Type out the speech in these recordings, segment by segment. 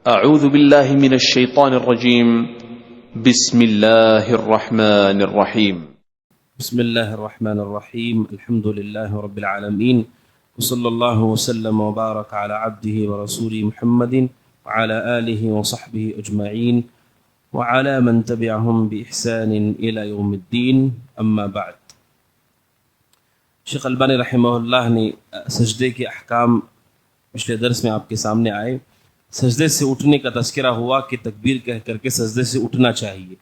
اعوذ باللہ من الشیطان الرجیم بسم اللہ الرحمن الرحیم بسم اللہ الرحمن الرحیم الحمد للہ رب العالمین وصلی اللہ وسلم وبارک علی عبدہ ورسولہ محمد وعلی آلہ وصحبہ اجمعین وعلی من تبعہم بإحسان الی یوم الدین اما بعد۔ شیخ البانی رحمہ اللہ نے سجدے کے احکام پچھلے درس میں آپ کے سامنے آئے۔ سجدے سے اٹھنے کا تذکرہ ہوا کہ تکبیر کہہ کر کے سجدے سے اٹھنا چاہیے۔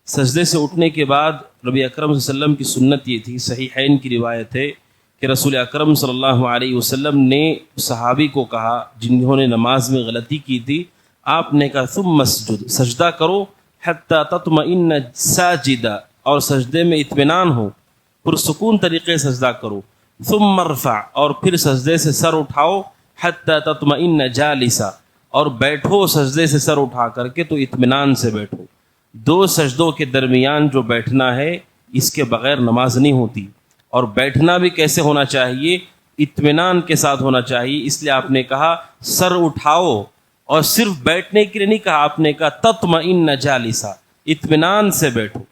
سجدے سے اٹھنے کے بعد نبی اکرم صلی اللہ علیہ وسلم کی سنت یہ تھی، صحیحین کی روایت ہے کہ رسول اکرم صلی اللہ علیہ وسلم نے صحابی کو کہا جنہوں نے نماز میں غلطی کی تھی، آپ نے کہا ثم اسجد، سجدہ کرو حتی تطمئن ساجدہ، اور سجدے میں اطمینان ہو، پرسکون طریقے سے سجدہ کرو، ثم ارفع، اور پھر سجدے سے سر اٹھاؤ، حتی تطمئن جالسا، اور بیٹھو سجدے سے سر اٹھا کر کے تو اطمینان سے بیٹھو۔ دو سجدوں کے درمیان جو بیٹھنا ہے اس کے بغیر نماز نہیں ہوتی، اور بیٹھنا بھی کیسے ہونا چاہیے؟ اطمینان کے ساتھ ہونا چاہیے۔ اس لیے آپ نے کہا سر اٹھاؤ، اور صرف بیٹھنے کے لیے نہیں کہا، آپ نے کہا تطمئن جالسا، اطمینان سے بیٹھو۔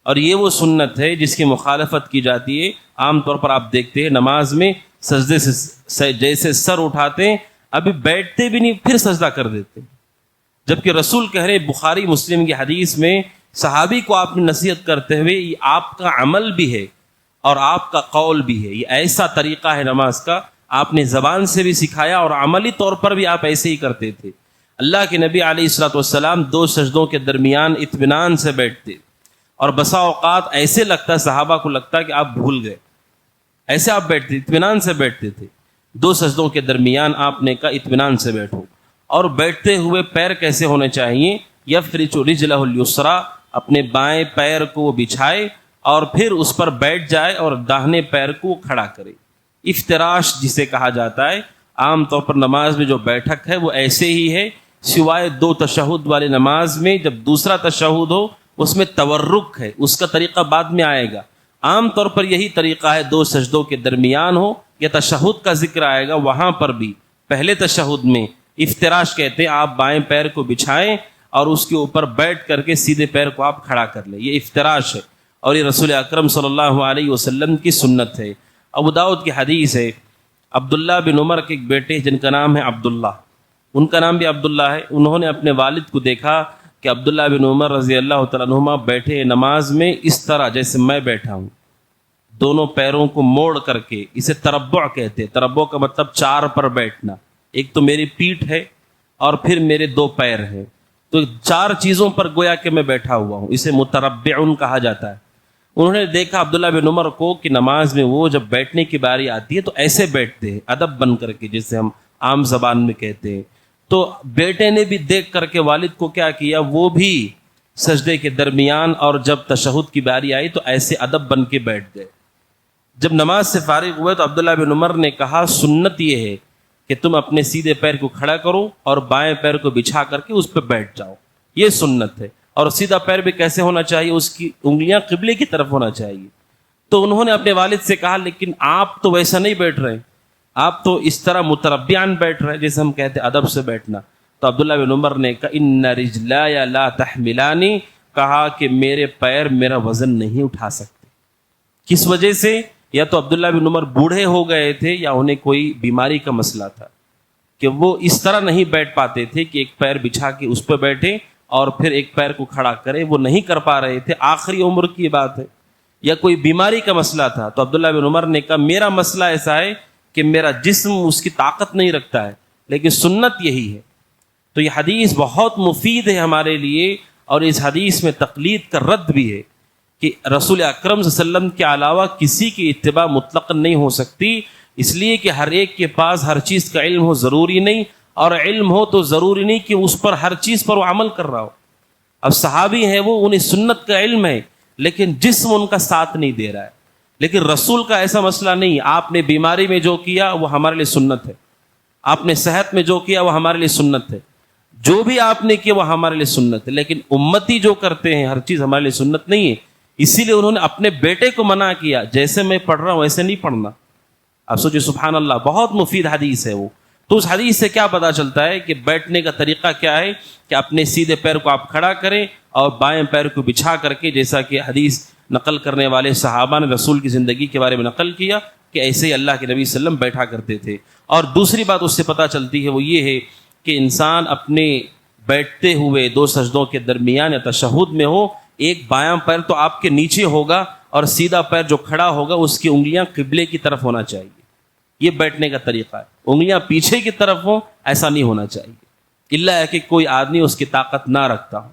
اور یہ وہ سنت ہے جس کی مخالفت کی جاتی ہے۔ عام طور پر آپ دیکھتے ہیں نماز میں سجدے سے جیسے سر اٹھاتے ہیں، ابھی بیٹھتے بھی نہیں پھر سجدہ کر دیتے، جبکہ رسول کہہ رہے بخاری مسلم کی حدیث میں صحابی کو آپ نے نصیحت کرتے ہوئے یہ آپ کا عمل بھی ہے اور آپ کا قول بھی ہے، یہ ایسا طریقہ ہے نماز کا، آپ نے زبان سے بھی سکھایا اور عملی طور پر بھی آپ ایسے ہی کرتے تھے۔ اللہ کے نبی علیہ الصلوۃ والسلام دو سجدوں کے درمیان اطمینان سے بیٹھتے، اور بسا اوقات ایسے لگتا صحابہ کو لگتا کہ آپ بھول گئے، ایسے آپ بیٹھتے، اطمینان سے بیٹھتے تھے۔ دو سجدوں کے درمیان آپ نے کہا اطمینان سے بیٹھو۔ اور بیٹھتے ہوئے پیر کیسے ہونے چاہیے؟ یفرج رجلہ الیسریٰ، اپنے بائیں پیر کو بچھائے اور پھر اس پر بیٹھ جائے اور داہنے پیر کو کھڑا کرے۔ افتراش جسے کہا جاتا ہے، عام طور پر نماز میں جو بیٹھک ہے وہ ایسے ہی ہے، سوائے دو تشہد والی نماز میں جب دوسرا تشہد ہو اس میں تورک ہے، اس کا طریقہ بعد میں آئے گا۔ عام طور پر یہی طریقہ ہے، دو سجدوں کے درمیان ہو یا تشہد کا ذکر آئے گا، وہاں پر بھی پہلے تشہد میں افتراش کہتے ہیں، آپ بائیں پیر کو بچھائیں اور اس کے اوپر بیٹھ کر کے سیدھے پیر کو آپ کھڑا کر لیں، یہ افتراش ہے، اور یہ رسول اکرم صلی اللہ علیہ وسلم کی سنت ہے۔ ابو داؤد کی حدیث ہے، عبداللہ بن عمر کے ایک بیٹے جن کا نام ہے عبداللہ، ان کا نام بھی عبداللہ ہے، انہوں نے اپنے والد کو دیکھا کہ عبداللہ بن عمر رضی اللہ تعالیٰ عنہما بیٹھے نماز میں اس طرح جیسے میں بیٹھا ہوں، دونوں پیروں کو موڑ کر کے، اسے تربع کہتے ہیں۔ تربع کا مطلب چار پر بیٹھنا، ایک تو میری پیٹھ ہے اور پھر میرے دو پیر ہیں، تو چار چیزوں پر گویا کہ میں بیٹھا ہوا ہوں، اسے متربعن کہا جاتا ہے۔ انہوں نے دیکھا عبداللہ بن عمر کو کہ نماز میں وہ جب بیٹھنے کی باری آتی ہے تو ایسے بیٹھتے ہیں، ادب بن کر کے، جسے ہم عام زبان میں کہتے ہیں۔ تو بیٹے نے بھی دیکھ کر کے والد کو کیا کیا، وہ بھی سجدے کے درمیان اور جب تشہد کی باری آئی تو ایسے ادب بن کے بیٹھ گئے۔ جب نماز سے فارغ ہوئے تو عبداللہ بن عمر نے کہا سنت یہ ہے کہ تم اپنے سیدھے پیر کو کھڑا کرو اور بائیں پیر کو بچھا کر کے اس پہ بیٹھ جاؤ، یہ سنت ہے۔ اور سیدھا پیر بھی کیسے ہونا چاہیے؟ اس کی انگلیاں قبلے کی طرف ہونا چاہیے۔ تو انہوں نے اپنے والد سے کہا لیکن آپ تو ویسا نہیں بیٹھ رہے، آپ تو اس طرح متربعاً بیٹھ رہے ہیں جیسے ہم کہتے ہیں ادب سے بیٹھنا۔ تو عبداللہ بن عمر نے کہا ان رجلای لا تحملانی، کہا کہ میرے پیر میرا وزن نہیں اٹھا سکتے۔ کس وجہ سے؟ یا تو عبداللہ بن عمر بوڑھے ہو گئے تھے یا انہیں کوئی بیماری کا مسئلہ تھا کہ وہ اس طرح نہیں بیٹھ پاتے تھے کہ ایک پیر بچھا کے اس پہ بیٹھے اور پھر ایک پیر کو کھڑا کرے، وہ نہیں کر پا رہے تھے، آخری عمر کی بات ہے، یا کوئی بیماری کا مسئلہ تھا۔ تو عبداللہ بن عمر نے کہا میرا مسئلہ ایسا ہے کہ میرا جسم اس کی طاقت نہیں رکھتا ہے، لیکن سنت یہی ہے۔ تو یہ حدیث بہت مفید ہے ہمارے لیے، اور اس حدیث میں تقلید کا رد بھی ہے کہ رسول اکرم صلی اللہ علیہ وسلم کے علاوہ کسی کی اتباع مطلق نہیں ہو سکتی، اس لیے کہ ہر ایک کے پاس ہر چیز کا علم ہو ضروری نہیں، اور علم ہو تو ضروری نہیں کہ اس پر ہر چیز پر وہ عمل کر رہا ہو۔ اب صحابی ہیں، وہ انہیں سنت کا علم ہے لیکن جسم ان کا ساتھ نہیں دے رہا ہے، لیکن رسول کا ایسا مسئلہ نہیں، آپ نے بیماری میں جو کیا وہ ہمارے لیے سنت ہے، آپ نے صحت میں جو کیا وہ ہمارے لیے سنت ہے، جو بھی آپ نے کیا وہ ہمارے لیے سنت ہے، لیکن امتی جو کرتے ہیں ہر چیز ہمارے لیے سنت نہیں ہے۔ اسی لیے انہوں نے اپنے بیٹے کو منع کیا، جیسے میں پڑھ رہا ہوں ویسے نہیں پڑھنا۔ اب سوچے سبحان اللہ، بہت مفید حدیث ہے وہ۔ تو اس حدیث سے کیا پتہ چلتا ہے کہ بیٹھنے کا طریقہ کیا ہے کہ اپنے سیدھے پیر کو آپ کھڑا کریں اور بائیں پیر کو بچھا کر کے، جیسا کہ حدیث نقل کرنے والے صحابہ نے رسول کی زندگی کے بارے میں نقل کیا کہ ایسے ہی اللہ کے نبی صلی اللہ علیہ وسلم بیٹھا کرتے تھے۔ اور دوسری بات اس سے پتہ چلتی ہے وہ یہ ہے کہ انسان اپنے بیٹھتے ہوئے دو سجدوں کے درمیان یا تشہد میں ہو، ایک بایاں پیر تو آپ کے نیچے ہوگا اور سیدھا پیر جو کھڑا ہوگا اس کی انگلیاں قبلے کی طرف ہونا چاہیے۔ یہ بیٹھنے کا طریقہ ہے، انگلیاں پیچھے کی طرف ہوں، ایسا نہیں ہونا چاہیے، الا ہے کہ کوئی آدمی اس کی طاقت نہ رکھتا ہو،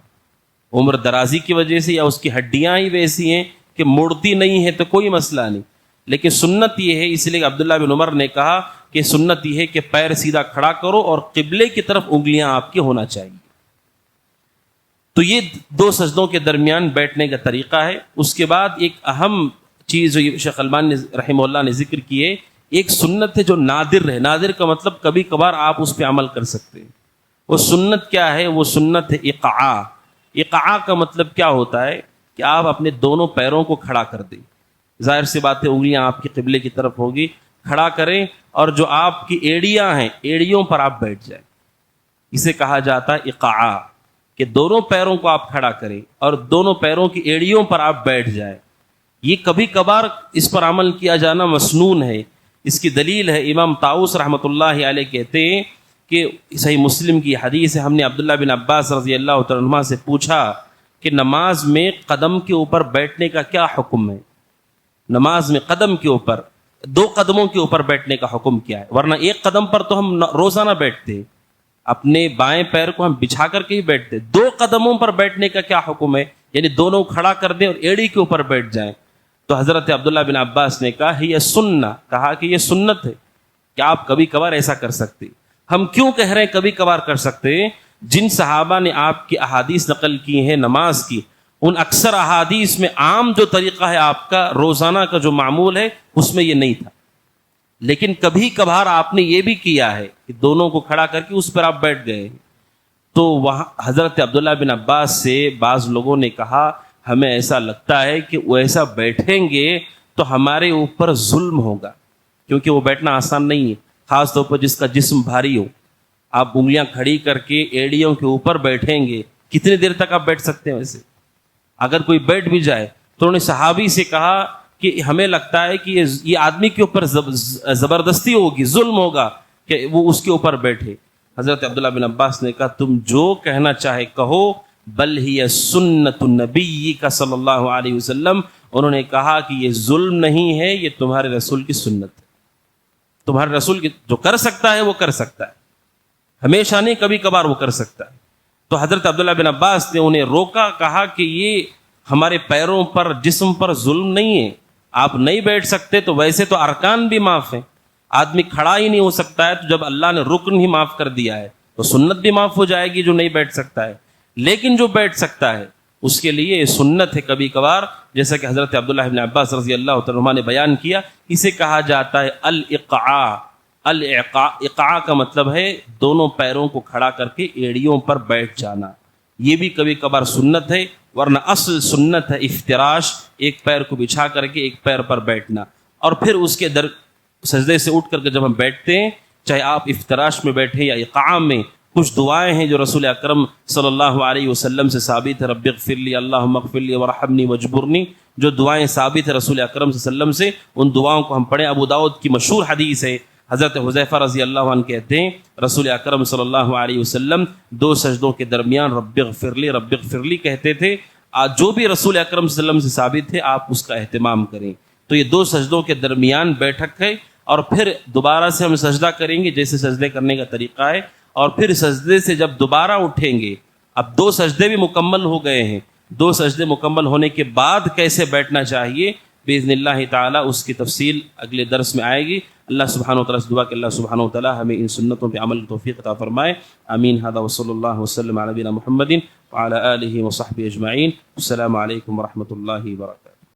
عمر درازی کی وجہ سے یا اس کی ہڈیاں ہی ویسی ہیں کہ مڑتی نہیں ہے تو کوئی مسئلہ نہیں۔ لیکن سنت یہ ہے، اس لیے عبداللہ بن عمر نے کہا کہ سنت یہ ہے کہ پیر سیدھا کھڑا کرو اور قبلے کی طرف انگلیاں آپ کی ہونا چاہیے۔ تو یہ دو سجدوں کے درمیان بیٹھنے کا طریقہ ہے۔ اس کے بعد ایک اہم چیز جو شیخ البانی رحمہ اللہ نے ذکر کی ہے، ایک سنت ہے جو نادر ہے۔ نادر کا مطلب کبھی کبھار آپ اس پہ عمل کر سکتے ہیں۔ وہ سنت کیا ہے؟ وہ سنت ہے اقعاء۔ اقعاء کا مطلب کیا ہوتا ہے کہ آپ اپنے دونوں پیروں کو کھڑا کر دیں، ظاہر سی بات ہے انگلیاں آپ کی قبلے کی طرف ہوگی، کھڑا کریں اور جو آپ کی ایڑیاں ہیں ایڑیوں پر آپ بیٹھ جائیں، اسے کہا جاتا ہے اقعاء، کہ دونوں پیروں کو آپ کھڑا کریں اور دونوں پیروں کی ایڑیوں پر آپ بیٹھ جائیں۔ یہ کبھی کبھار اس پر عمل کیا جانا مسنون ہے۔ اس کی دلیل ہے امام طاؤس رحمۃ اللہ علیہ کہتے ہیں کہ صحیح مسلم کی حدیث ہے، ہم نے عبداللہ بن عباس رضی اللہ تعالیٰ عنہ سے پوچھا کہ نماز میں قدم کے اوپر بیٹھنے کا کیا حکم ہے؟ نماز میں قدم کے اوپر، دو قدموں کے اوپر بیٹھنے کا حکم کیا ہے؟ ورنہ ایک قدم پر تو ہم روزانہ بیٹھتے ہیں، اپنے بائیں پیر کو ہم بچھا کر کے ہی بیٹھتے، دو قدموں پر بیٹھنے کا کیا حکم ہے؟ یعنی دونوں کھڑا کر دیں اور ایڑی کے اوپر بیٹھ جائیں۔ تو حضرت عبداللہ بن عباس نے کہا یہ سنہ، کہا کہ یہ سنت ہے کہ آپ کبھی کبھار ایسا کر سکتے۔ ہم کیوں کہہ رہے ہیں کبھی کبھار کر سکتے ہیں؟ جن صحابہ نے آپ کی احادیث نقل کی ہیں نماز کی، ان اکثر احادیث میں عام جو طریقہ ہے آپ کا روزانہ کا جو معمول ہے اس میں یہ نہیں تھا، لیکن کبھی کبھار آپ نے یہ بھی کیا ہے کہ دونوں کو کھڑا کر کے اس پر آپ بیٹھ گئے۔ تو وہاں حضرت عبداللہ بن عباس سے بعض لوگوں نے کہا ہمیں ایسا لگتا ہے کہ وہ ایسا بیٹھیں گے تو ہمارے اوپر ظلم ہوگا، کیونکہ وہ بیٹھنا آسان نہیں ہے، خاص طور پر جس کا جسم بھاری ہو۔ آپ انگلیاں کھڑی کر کے ایڑیوں کے اوپر بیٹھیں گے، کتنی دیر تک آپ بیٹھ سکتے ہیں؟ ویسے اگر کوئی بیٹھ بھی جائے تو انہوں نے صحابی سے کہا کہ ہمیں لگتا ہے کہ یہ آدمی کے اوپر زبردستی ہوگی، ظلم ہوگا کہ وہ اس کے اوپر بیٹھے۔ حضرت عبداللہ بن عباس نے کہا تم جو کہنا چاہے کہو، بل ہی سنت النبی کا صلی اللہ علیہ وسلم، انہوں نے کہا کہ یہ ظلم نہیں ہے، یہ تمہارے رسول کی سنت ہے۔ تمہارے رسول کی جو کر سکتا ہے وہ کر سکتا ہے، ہمیشہ نہیں، کبھی کبھار وہ کر سکتا ہے۔ تو حضرت عبداللہ بن عباس نے انہیں روکا، کہا کہ یہ ہمارے پیروں پر، جسم پر ظلم نہیں ہے، آپ نہیں بیٹھ سکتے تو ویسے تو ارکان بھی معاف ہیں، آدمی کھڑا ہی نہیں ہو سکتا ہے، تو جب اللہ نے رکن ہی معاف کر دیا ہے تو سنت بھی معاف ہو جائے گی جو نہیں بیٹھ سکتا ہے۔ لیکن جو بیٹھ سکتا ہے اس کے لیے سنت ہے کبھی کبھار، جیسا کہ حضرت عبداللہ بن عباس رضی اللہ تعالیٰ عنہ نے بیان کیا، اسے کہا جاتا ہے الاقعاء۔ الاقعاء کا مطلب ہے دونوں پیروں کو کھڑا کر کے ایڑیوں پر بیٹھ جانا، یہ بھی کبھی کبھار سنت ہے، ورنہ اصل سنت ہے افتراش، ایک پیر کو بچھا کر کے ایک پیر پر بیٹھنا، اور پھر اس کے سجدے سے اٹھ کر کے جب ہم بیٹھتے ہیں، چاہے آپ افتراش میں بیٹھیں یا اقعاء میں، کچھ دعائیں ہیں جو رسول اکرم صلی اللہ علیہ وسلم سے ثابت ہے، رب اغفر لی، اللہم اغفر لی ورحمنی واجبرنی، جو دعائیں ثابت ہے رسول اکرم صلی اللہ علیہ وسلم سے، ان دعاؤں کو ہم پڑھیں۔ ابو داؤد کی مشہور حدیث ہے، حضرت حذیفہ رضی اللہ عنہ کہتے ہیں رسول اکرم صلی اللہ علیہ وسلم دو سجدوں کے درمیان رب اغفر لی، رب اغفر لی کہتے تھے۔ جو بھی رسول اکرم صلی اللہ علیہ وسلم سے ثابت ہے آپ اس کا اہتمام کریں۔ تو یہ دو سجدوں کے درمیان بیٹھک ہے، اور پھر دوبارہ سے ہم سجدہ کریں گے جیسے سجدے کرنے کا طریقہ ہے، اور پھر سجدے سے جب دوبارہ اٹھیں گے، اب دو سجدے بھی مکمل ہو گئے ہیں، دو سجدے مکمل ہونے کے بعد کیسے بیٹھنا چاہیے باذن اللہ تعالی اس کی تفصیل اگلے درس میں آئے گی۔ اللہ سبحانہ و تعالیٰ سے دعا کہ اللہ سبحانہ و تعالیٰ ہمیں ان سنتوں پہ عمل کی توفیق عطا فرمائے، آمین۔ ھذا وصلی اللہ وسلم علی نبینا محمد وعلی آلہ وصحبہ اجمعین۔ السلام علیکم ورحمۃ اللہ وبرکاتہ۔